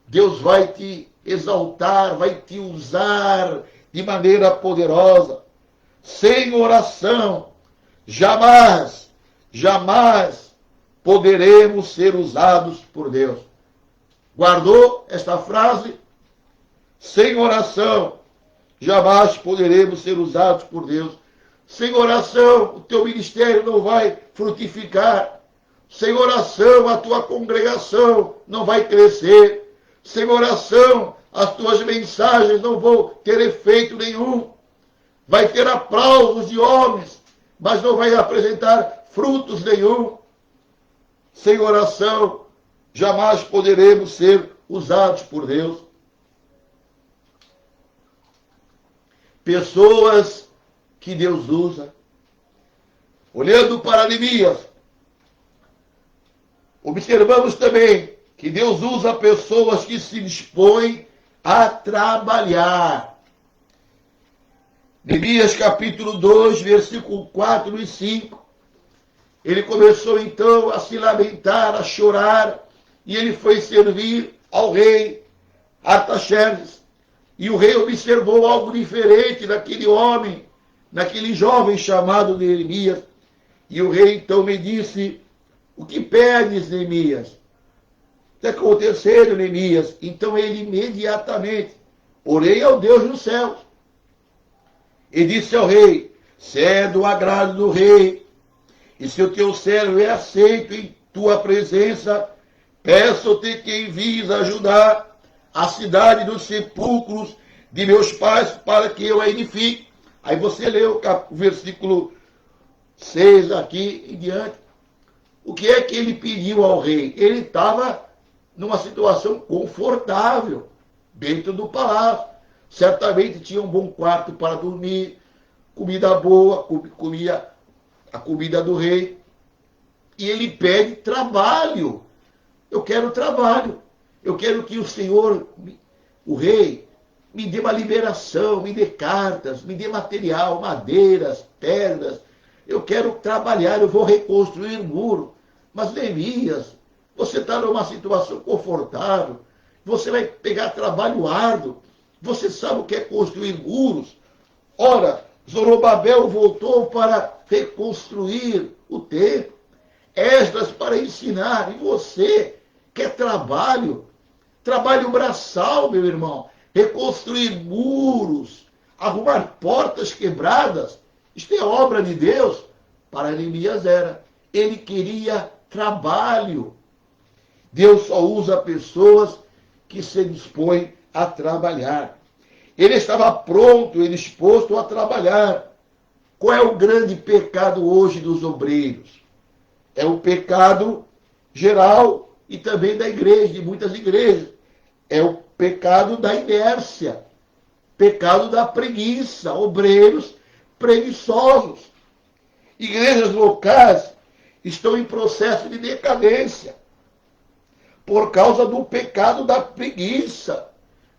Deus vai te exaltar, vai te usar de maneira poderosa. Sem oração, jamais poderemos ser usados por Deus. Guardou esta frase? Sem oração, jamais poderemos ser usados por Deus. Sem oração, o teu ministério não vai frutificar. Sem oração, a tua congregação não vai crescer. Sem oração, as tuas mensagens não vão ter efeito nenhum. Vai ter aplausos de homens, mas não vai apresentar frutos nenhum. Sem oração, jamais poderemos ser usados por Deus. Pessoas que Deus usa. Olhando para Neemias, observamos também que Deus usa pessoas que se dispõem a trabalhar. Neemias capítulo 2, versículo 4 e 5. Ele começou então a se lamentar, a chorar, e ele foi servir ao rei Artaxerxes. E o rei observou algo diferente naquele homem, naquele jovem chamado Neemias. E o rei então me disse, o que pedes, Neemias? O que está acontecendo, Neemias? Então ele imediatamente, orei ao Deus dos céus. E disse ao rei, se é do agrado do rei, e se o teu servo é aceito em tua presença, peço-te que envies ajudar a cidade dos sepulcros de meus pais para que eu a edifique. Aí você leu o versículo 6 aqui em diante. O que é que ele pediu ao rei? Ele estava numa situação confortável, dentro do palácio. Certamente tinha um bom quarto para dormir, comida boa, comia a comida do rei. E ele pede trabalho. Eu quero trabalho. Eu quero que o Senhor o rei, me dê uma liberação, me dê cartas, me dê material, madeiras, pedras. Eu quero trabalhar, eu vou reconstruir o muro. Mas Neemias, você está numa situação confortável, você vai pegar trabalho árduo, você sabe o que é construir muros. Ora, Zorobabel voltou para reconstruir o templo, Esdras para ensinar, e você quer trabalho, trabalho braçal, meu irmão, reconstruir muros, arrumar portas quebradas. Isto é obra de Deus. Para Neemias era. Ele queria trabalho. Deus só usa pessoas que se dispõem a trabalhar. Ele estava pronto, ele disposto a trabalhar. Qual é o grande pecado hoje dos obreiros? É o pecado geral e também da igreja, de muitas igrejas. É o pecado da inércia, pecado da preguiça, obreiros preguiçosos. Igrejas locais estão em processo de decadência por causa do pecado da preguiça,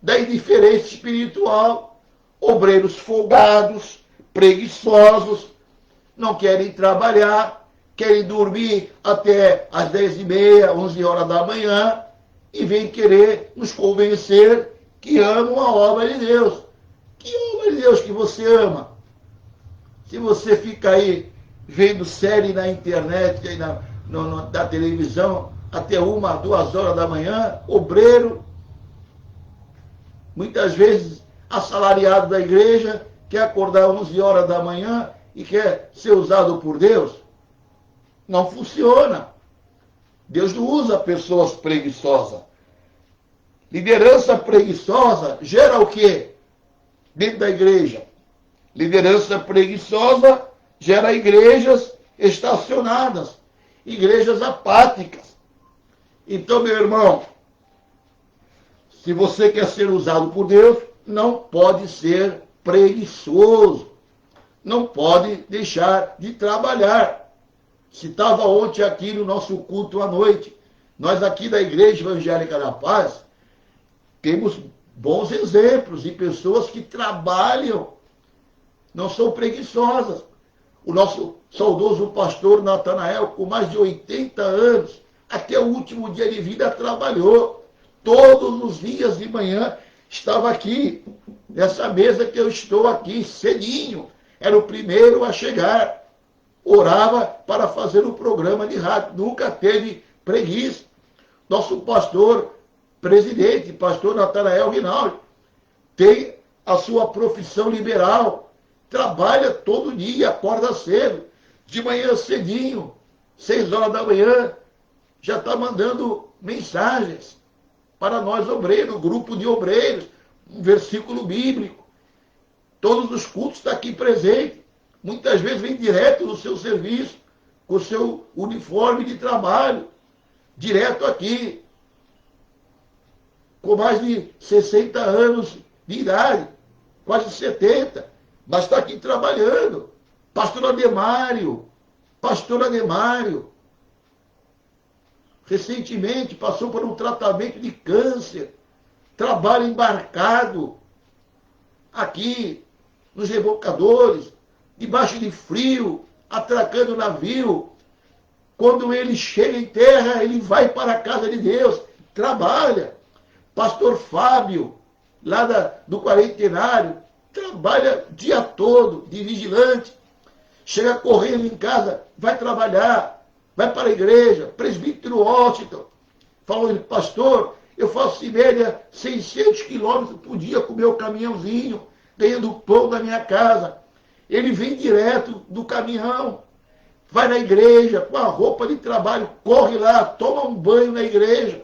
da indiferença espiritual. Obreiros folgados, preguiçosos, não querem trabalhar, querem dormir até às 10h30, 11 horas da manhã, e vêm querer nos convencer que amam a obra de Deus. Que obra de Deus que você ama? Se você fica aí vendo série na internet, aí na televisão, até 1, 2 horas da manhã, obreiro, muitas vezes assalariado da igreja, quer acordar 11 horas da manhã e quer ser usado por Deus. Não funciona. Deus não usa pessoas preguiçosas. Liderança preguiçosa gera o quê? Dentro da igreja. Liderança preguiçosa gera igrejas estacionadas, igrejas apáticas. Então, meu irmão, se você quer ser usado por Deus, não pode ser preguiçoso. Não pode deixar de trabalhar. Citava ontem aqui no nosso culto à noite. Nós aqui da Igreja Evangélica da Paz temos bons exemplos de pessoas que trabalham, não são preguiçosas. O nosso saudoso pastor Natanael, com mais de 80 anos, até o último dia de vida trabalhou. Todos os dias de manhã estava aqui, nessa mesa que eu estou aqui, cedinho. Era o primeiro a chegar. Orava para fazer o programa de rádio. Nunca teve preguiça. Nosso pastor presidente, pastor Natanael Rinaldi, tem a sua profissão liberal. Trabalha todo dia, acorda cedo. De manhã cedinho, 6 horas da manhã, já está mandando mensagens para nós obreiros, grupo de obreiros, um versículo bíblico. Todos os cultos estão aqui presentes. Muitas vezes vem direto do seu serviço, com o seu uniforme de trabalho, direto aqui, com mais de 60 anos de idade, quase 70, mas está aqui trabalhando. Pastor Ademário, recentemente passou por um tratamento de câncer, trabalha embarcado, aqui, nos rebocadores, debaixo de frio, atracando o navio. Quando ele chega em terra, ele vai para a casa de Deus, trabalha. Pastor Fábio, lá do Quarentenário, trabalha o dia todo, de vigilante. Chega correndo em casa, vai trabalhar, vai para a igreja. Presbítero Washington falou, pastor, eu faço em média 600 quilômetros por dia com o meu caminhãozinho, ganhando pão da minha casa. Ele vem direto do caminhão, vai na igreja com a roupa de trabalho, corre lá, toma um banho na igreja,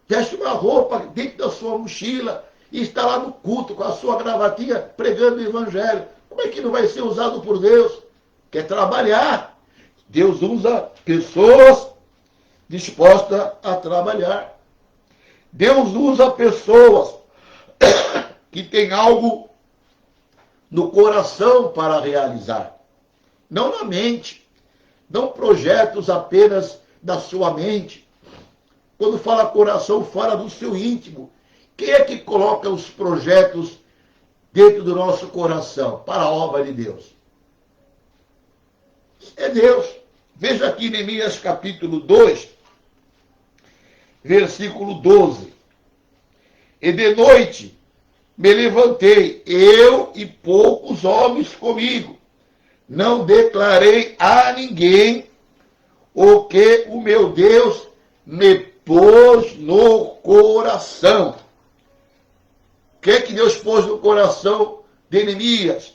veste uma roupa dentro da sua mochila e está lá no culto com a sua gravatinha pregando o evangelho. Como é que não vai ser usado por Deus? Quer trabalhar. Deus usa pessoas dispostas a trabalhar. Deus usa pessoas que têm algo no coração para realizar, não na mente, não projetos apenas da sua mente. Quando fala coração, fala do seu íntimo. Quem é que coloca os projetos dentro do nosso coração para a obra de Deus? É Deus. Veja aqui Neemias capítulo 2, versículo 12. E de noite me levantei, eu e poucos homens comigo. Não declarei a ninguém o que o meu Deus me pôs no coração. O que é que Deus pôs no coração de Neemias?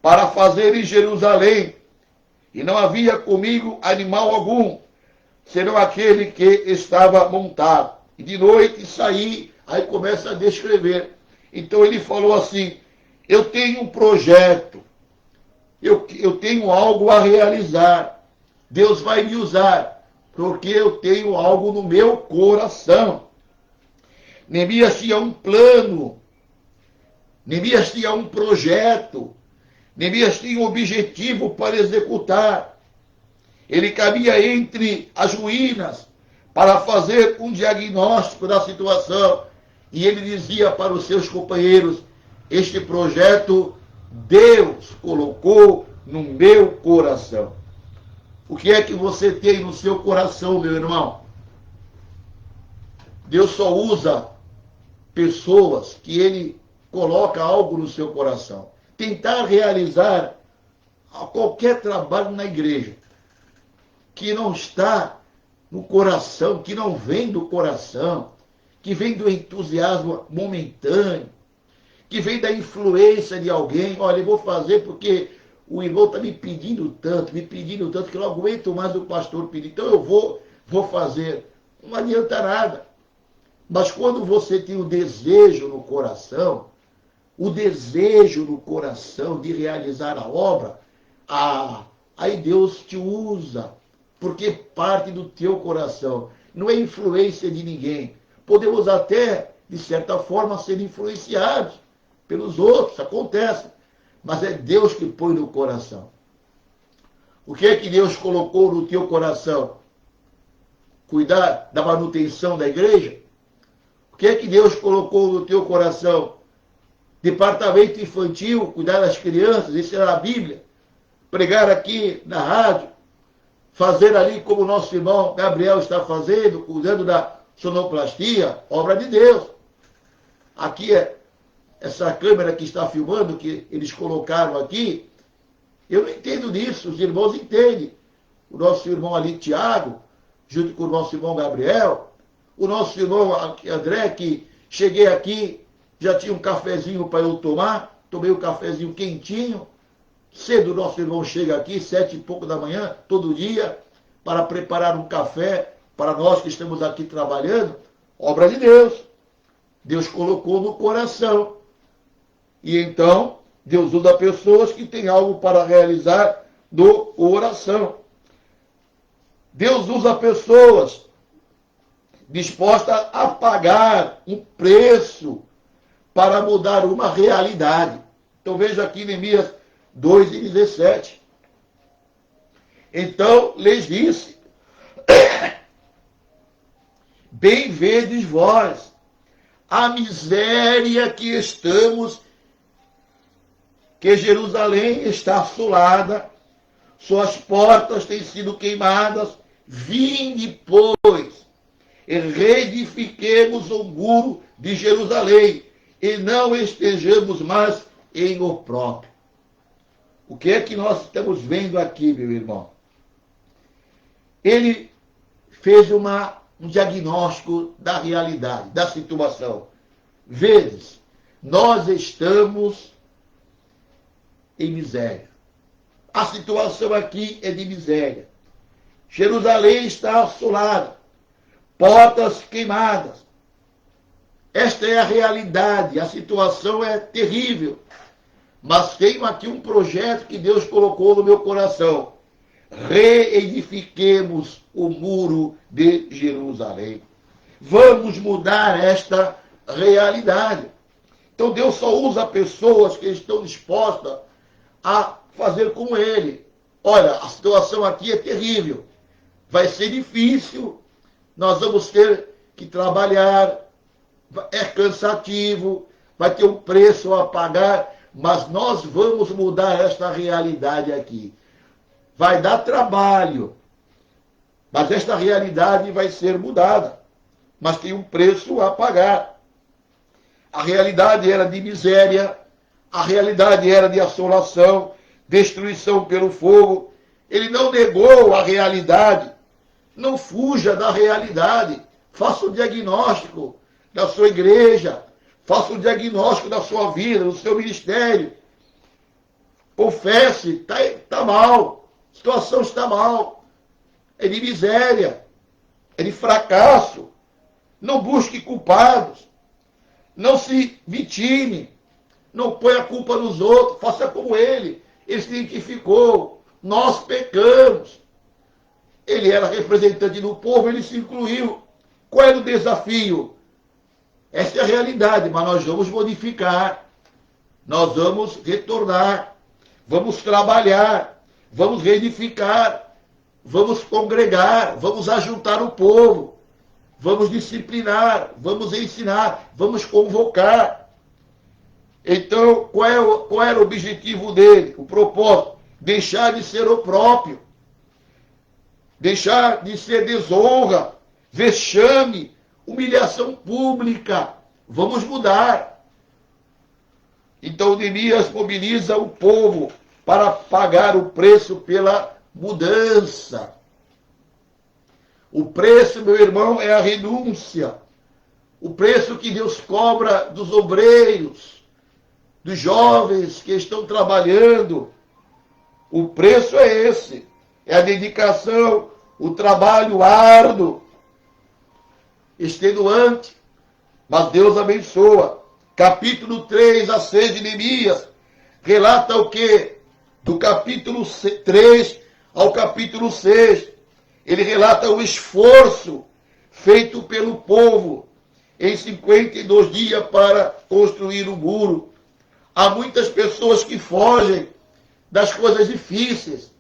Para fazer em Jerusalém. E não havia comigo animal algum, senão aquele que estava montado. E de noite saí, aí começa a descrever. Então ele falou assim, eu tenho um projeto, eu tenho algo a realizar. Deus vai me usar, porque eu tenho algo no meu coração. Neemias tinha um plano, Neemias tinha um projeto, Neemias tinha um objetivo para executar. Ele caminha entre as ruínas para fazer um diagnóstico da situação. E ele dizia para os seus companheiros, este projeto Deus colocou no meu coração. O que é que você tem no seu coração, meu irmão? Deus só usa pessoas que ele coloca algo no seu coração. Tentar realizar qualquer trabalho na igreja que não está no coração, que não vem do coração, que vem do entusiasmo momentâneo, que vem da influência de alguém. Olha, eu vou fazer porque o irmão está me pedindo tanto, que eu não aguento mais o pastor pedir. Então eu vou fazer. Não adianta nada. Mas quando você tem o desejo no coração de realizar a obra, aí Deus te usa, porque parte do teu coração. Não é influência de ninguém. Podemos até, de certa forma, ser influenciados pelos outros, acontece. Mas é Deus que põe no coração. O que é que Deus colocou no teu coração? Cuidar da manutenção da igreja? O que é que Deus colocou no teu coração? Departamento infantil, cuidar das crianças, ensinar a Bíblia, pregar aqui na rádio, fazer ali como o nosso irmão Gabriel está fazendo, cuidando da sonoplastia, obra de Deus. Aqui essa câmera que está filmando, que eles colocaram aqui, eu não entendo disso, os irmãos entendem. O nosso irmão ali, Tiago, junto com o nosso irmão Gabriel, o nosso irmão André, que cheguei aqui, já tinha um cafezinho para eu tomar, tomei um cafezinho quentinho. Cedo o nosso irmão chega aqui, 7 e pouco da manhã, todo dia, para preparar um café para nós que estamos aqui trabalhando. Obra de Deus. Deus colocou no coração. E então, Deus usa pessoas que têm algo para realizar no coração. Deus usa pessoas dispostas a pagar um preço para mudar uma realidade. Então veja aqui Neemias 2:17. Então lhes disse, bem vedes vós a miséria que estamos, que Jerusalém está assolada, suas portas têm sido queimadas, vinde, pois, e reedifiquemos o muro de Jerusalém, e não estejamos mais em opróbrio. O que é que nós estamos vendo aqui, meu irmão? Ele fez um diagnóstico da realidade, da situação. Vezes, nós estamos em miséria. A situação aqui é de miséria. Jerusalém está assolada, portas queimadas. Esta é a realidade, a situação é terrível. Mas tenho aqui um projeto que Deus colocou no meu coração. Reedifiquemos o muro de Jerusalém. Vamos mudar esta realidade. Então Deus só usa pessoas que estão dispostas a fazer como ele. Olha, a situação aqui é terrível. Vai ser difícil, nós vamos ter que trabalhar, é cansativo, vai ter um preço a pagar, mas nós vamos mudar esta realidade aqui. Vai dar trabalho, mas esta realidade vai ser mudada, mas tem um preço a pagar. A realidade era de miséria, a realidade era de assolação, destruição pelo fogo. Ele não negou a realidade. Não fuja da realidade. Faça o diagnóstico da sua igreja, faça o diagnóstico da sua vida, do seu ministério. Confesse, está mal, a situação está mal, é de miséria, é de fracasso. Não busque culpados, não se vitime, não ponha a culpa nos outros, faça como ele se identificou, nós pecamos. Ele era representante do povo, ele se incluiu. Qual era o desafio? Essa é a realidade, mas nós vamos modificar, nós vamos retornar, vamos trabalhar, vamos reedificar, vamos congregar, vamos ajuntar o povo, vamos disciplinar, vamos ensinar, vamos convocar. Então, qual era o objetivo dele? O propósito? Deixar de ser o próprio, deixar de ser desonra, vexame, humilhação pública. Vamos mudar. Então Neemias mobiliza o povo para pagar o preço pela mudança. O preço, meu irmão, é a renúncia. O preço que Deus cobra dos obreiros, dos jovens que estão trabalhando. O preço é esse. É a dedicação, o trabalho árduo, extenuante, mas Deus abençoa. Capítulo 3 a 6 de Neemias relata o quê? Do capítulo 3 ao capítulo 6. Ele relata o esforço feito pelo povo em 52 dias para construir o muro. Há muitas pessoas que fogem das coisas difíceis.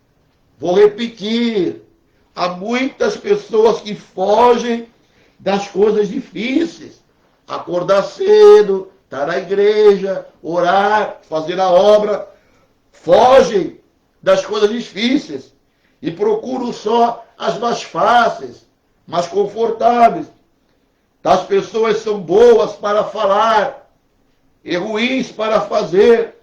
Vou repetir. Há muitas pessoas que fogem das coisas difíceis. Acordar cedo, estar na igreja, orar, fazer a obra. Fogem das coisas difíceis e procuram só as mais fáceis, mais confortáveis. As pessoas são boas para falar e ruins para fazer.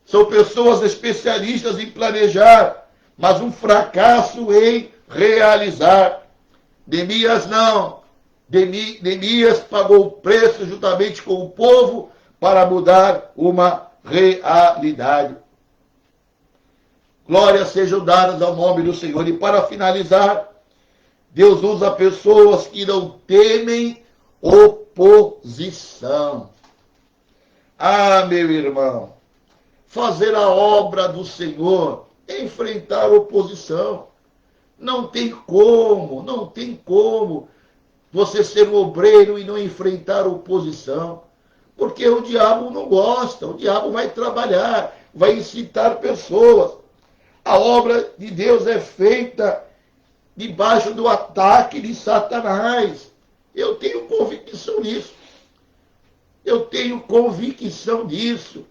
São pessoas especialistas em planejar, mas um fracasso em realizar. Neemias não. Neemias pagou o preço juntamente com o povo para mudar uma realidade. Glórias sejam dadas ao nome do Senhor. E para finalizar, Deus usa pessoas que não temem oposição. Ah, meu irmão, fazer a obra do Senhor é enfrentar oposição. Não tem como você ser um obreiro e não enfrentar oposição. Porque o diabo não gosta, o diabo vai trabalhar, vai incitar pessoas. A obra de Deus é feita debaixo do ataque de Satanás. Eu tenho convicção disso. Eu tenho convicção disso.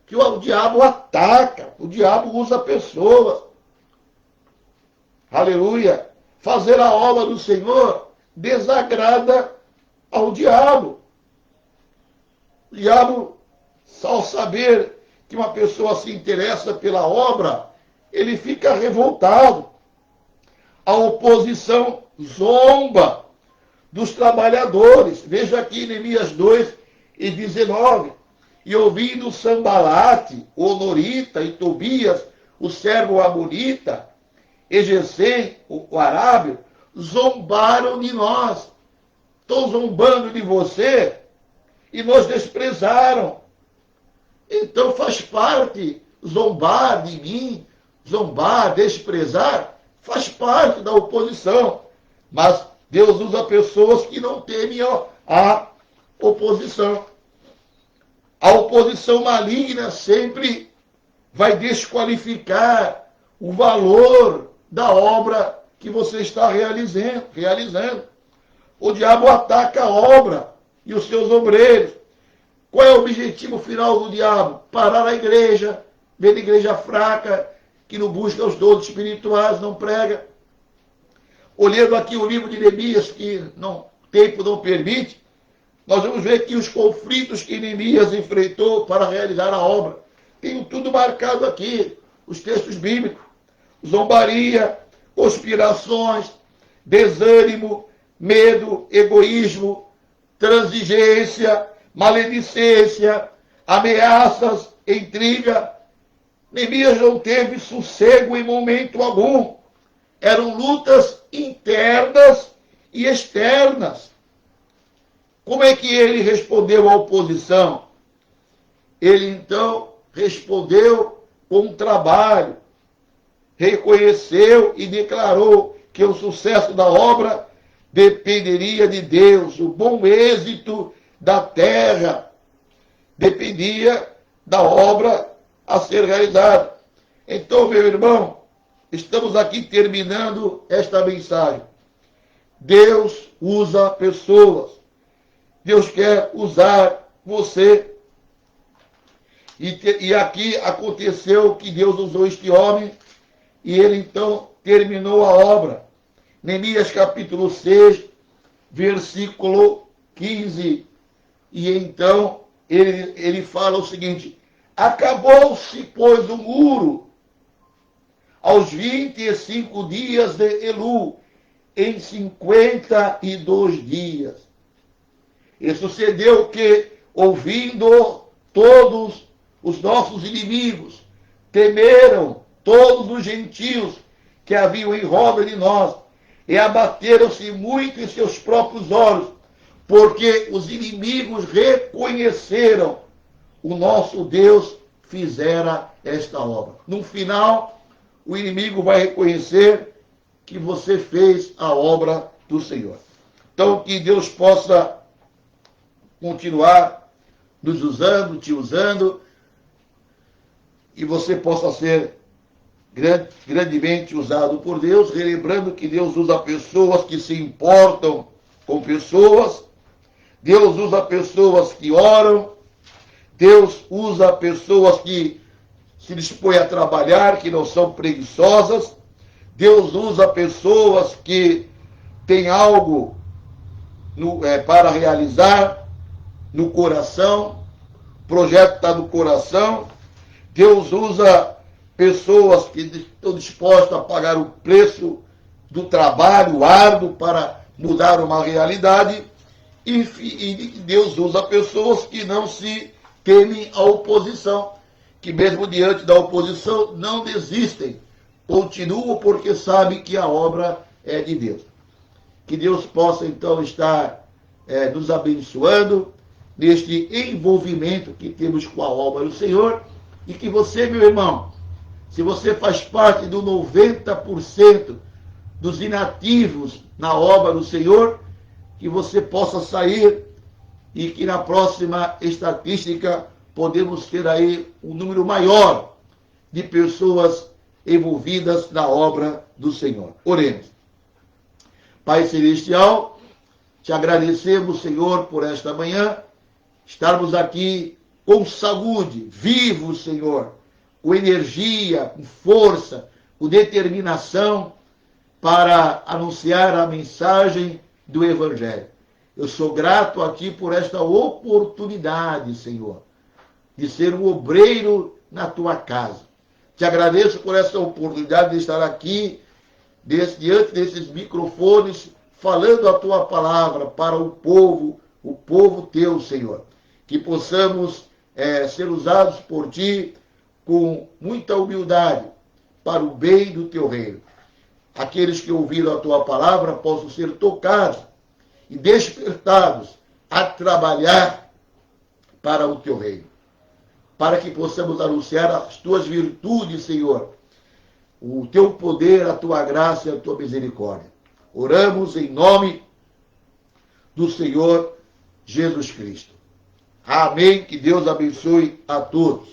Que o diabo ataca, o diabo usa pessoas. Aleluia. Fazer a obra do Senhor desagrada ao diabo. O diabo, ao saber que uma pessoa se interessa pela obra, ele fica revoltado. A oposição zomba dos trabalhadores. Veja aqui Neemias 2:19. E ouvindo Sambalate, o Honorita, e Tobias, o servo Amonita, e Gesem, o arábio, zombaram de nós. Estão zombando de você e nos desprezaram. Então faz parte zombar de mim, zombar, desprezar, faz parte da oposição. Mas Deus usa pessoas que não temem a oposição. A oposição maligna sempre vai desqualificar o valor da obra que você está realizando. o diabo ataca a obra e os seus obreiros. Qual é o objetivo final do diabo? Parar a igreja, ver a igreja fraca, que não busca os dons espirituais, não prega. Olhando aqui o livro de Neemias, que o tempo não permite, nós vamos ver que os conflitos que Neemias enfrentou para realizar a obra. Tem tudo marcado aqui, os textos bíblicos. Zombaria, conspirações, desânimo, medo, egoísmo, transigência, maledicência, ameaças, intriga. Neemias não teve sossego em momento algum. Eram lutas internas e externas. Como é que ele respondeu à oposição? Ele então respondeu com trabalho, reconheceu e declarou que o sucesso da obra dependeria de Deus, o bom êxito da terra dependia da obra a ser realizada. Então, meu irmão, estamos aqui terminando esta mensagem. Deus usa pessoas. Deus quer usar você. E aqui aconteceu que Deus usou este homem e ele então terminou a obra. Neemias capítulo 6, versículo 15. E então ele fala o seguinte: acabou-se, pois, o muro aos 25 dias de Elu, em 52 dias. E sucedeu que, ouvindo todos os nossos inimigos, temeram todos os gentios que haviam em roda de nós, e abateram-se muito em seus próprios olhos, porque os inimigos reconheceram o nosso Deus fizera esta obra. No final, o inimigo vai reconhecer que você fez a obra do Senhor. Então, que Deus possa continuar nos usando, te usando, e você possa ser grandemente usado por Deus, relembrando que Deus usa pessoas que se importam com pessoas, Deus usa pessoas que oram, Deus usa pessoas que se dispõem a trabalhar, que não são preguiçosas, Deus usa pessoas que têm algo para realizar no coração, o projeto está no coração, Deus usa pessoas que estão dispostas a pagar o preço do trabalho árduo para mudar uma realidade, e Deus usa pessoas que não se temem a oposição, que mesmo diante da oposição não desistem, continuam porque sabem que a obra é de Deus. Que Deus possa então estar nos abençoando neste envolvimento que temos com a obra do Senhor, e que você, meu irmão, se você faz parte do 90% dos inativos na obra do Senhor, que você possa sair e que na próxima estatística podemos ter aí um número maior de pessoas envolvidas na obra do Senhor. Oremos. Pai Celestial, te agradecemos, Senhor, por esta manhã, estarmos aqui com saúde, vivos, Senhor, com energia, com força, com determinação para anunciar a mensagem do Evangelho. Eu sou grato a Ti por esta oportunidade, Senhor, de ser um obreiro na Tua casa. Te agradeço por essa oportunidade de estar aqui, diante desses microfones, falando a Tua palavra para o povo Teu, Senhor. Que possamos ser usados por Ti com muita humildade para o bem do Teu reino. Aqueles que ouviram a Tua palavra possam ser tocados e despertados a trabalhar para o Teu reino. Para que possamos anunciar as Tuas virtudes, Senhor, o Teu poder, a Tua graça e a Tua misericórdia. Oramos em nome do Senhor Jesus Cristo. Amém. Que Deus abençoe a todos.